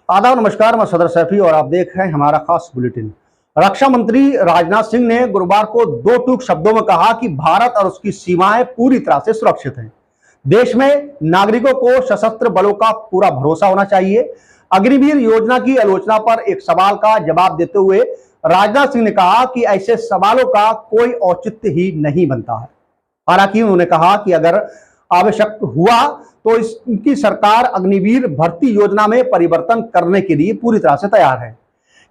आदाब नमस्कार, मैं सदर सैफी और आप देख रहे हैं हमारा खास बुलेटिन। रक्षा मंत्री राजनाथ सिंह ने गुरुवार को दो टूक शब्दों में कहा कि भारत और उसकी सीमाएं पूरी तरह से सुरक्षित हैं। देश में नागरिकों को सशस्त्र बलों का पूरा भरोसा होना चाहिए। अग्निवीर योजना की आलोचना पर एक सवाल का जवाब देते हुए राजनाथ सिंह ने कहा कि ऐसे सवालों का कोई औचित्य ही नहीं बनता है। हालांकि उन्होंने कहा कि अगर आवश्यक हुआ तो इनकी सरकार अग्निवीर भर्ती योजना में परिवर्तन करने के लिए पूरी तरह से तैयार है।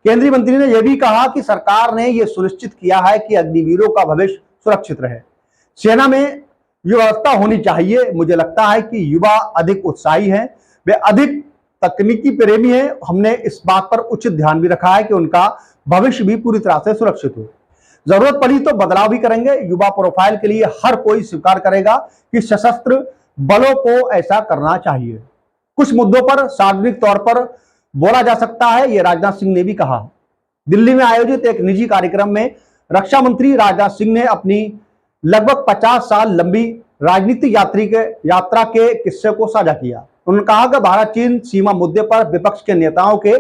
केंद्रीय मंत्री ने यह भी कहा कि सरकार ने यह सुनिश्चित किया है कि अग्निवीरों का भविष्य सुरक्षित रहे। सेना में युवावस्था होनी चाहिए। मुझे लगता है कि युवा अधिक उत्साही हैं, वे अधिक तकनीकी प्रेमी हैं। हमने इस बात पर उचित ध्यान भी रखा है कि उनका भविष्य भी पूरी तरह से सुरक्षित हो। जरूरत पड़ी तो बदलाव भी करेंगे। युवा प्रोफाइल के लिए हर कोई स्वीकार करेगा कि सशस्त्र बलों को ऐसा करना चाहिए। कुछ मुद्दों पर सार्वजनिक तौर पर बोला जा सकता है, यह राजनाथ सिंह ने भी कहा। दिल्ली में आयोजित एक निजी कार्यक्रम में रक्षा मंत्री राजनाथ सिंह ने अपनी लगभग 50 साल लंबी राजनीतिक यात्रा के किस्से को साझा किया। उन्होंने कहा कि भारत चीन सीमा मुद्दे पर विपक्ष के नेताओं के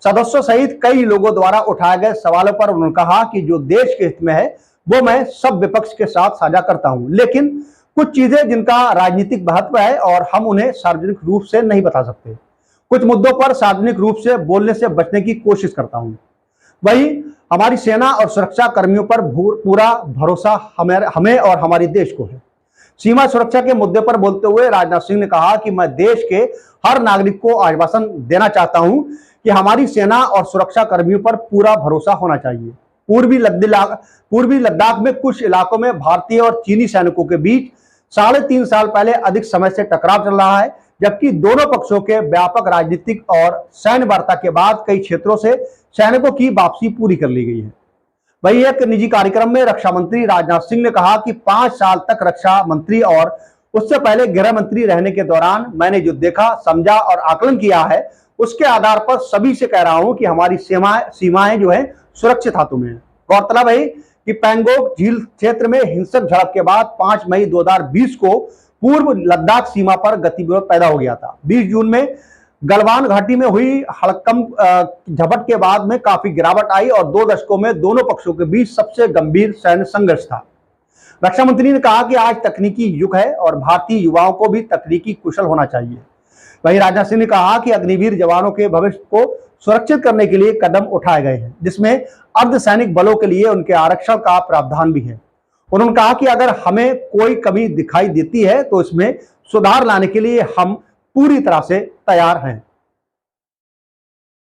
सदस्यों सहित कई लोगों द्वारा उठाए गए सवालों पर उन्होंने कहा कि जो देश के हित में है वो मैं सब विपक्ष के साथ साझा करता हूं, लेकिन कुछ चीजें जिनका राजनीतिक महत्व है और हम उन्हें सार्वजनिक रूप से नहीं बता सकते। कुछ मुद्दों पर सार्वजनिक रूप से बोलने से बचने की कोशिश करता हूं। वहीं हमारी सेना और सुरक्षा कर्मियों पर पूरा भरोसा हमें और हमारे देश को है। सीमा सुरक्षा के मुद्दे पर बोलते हुए राजनाथ सिंह ने कहा कि मैं देश के हर नागरिक को आश्वासन देना चाहता हूं कि हमारी सेना और सुरक्षा कर्मियों पर पूरा भरोसा होना चाहिए। पूर्वी लद्दाख में कुछ इलाकों में भारतीय और चीनी सैनिकों के बीच 3.5 साल पहले अधिक समय से टकराव चल रहा है, जबकि दोनों पक्षों के व्यापक राजनीतिक और सैन्य वार्ता के बाद कई क्षेत्रों से सैनिकों की वापसी पूरी कर ली गई है। वहीं एक निजी कार्यक्रम में रक्षा मंत्री राजनाथ सिंह ने कहा कि 5 साल तक रक्षा मंत्री और उससे पहले गृह मंत्री रहने के दौरान मैंने जो देखा, समझा और आकलन किया है, उसके आधार पर सभी से कह रहा हूं कि हमारी सीमाएं जो है सुरक्षित हाथों में है। गौरतलब है कि पैंगोंग झील क्षेत्र में हिंसक झड़प के बाद 5 मई 2020 को पूर्व लद्दाख सीमा पर गतिविरोध पैदा हो गया था। 20 जून में गलवान घाटी में हुई हड़कंप झपट के बाद में काफी गिरावट आई और 2 दशकों में दोनों पक्षों के बीच सबसे गंभीर सैन्य संघर्ष था। रक्षा मंत्री ने कहा कि आज तकनीकी युग है और भारतीय युवाओं को भी तकनीकी कुशल होना चाहिए। वहीं राजनाथ सिंह ने कहा कि अग्निवीर जवानों के भविष्य को सुरक्षित करने के लिए कदम उठाए गए हैं, जिसमें अर्धसैनिक बलों के लिए उनके आरक्षण का प्रावधान भी है। उन्होंने कहा कि अगर हमें कोई कमी दिखाई देती है तो इसमें सुधार लाने के लिए हम पूरी तरह से तैयार हैं।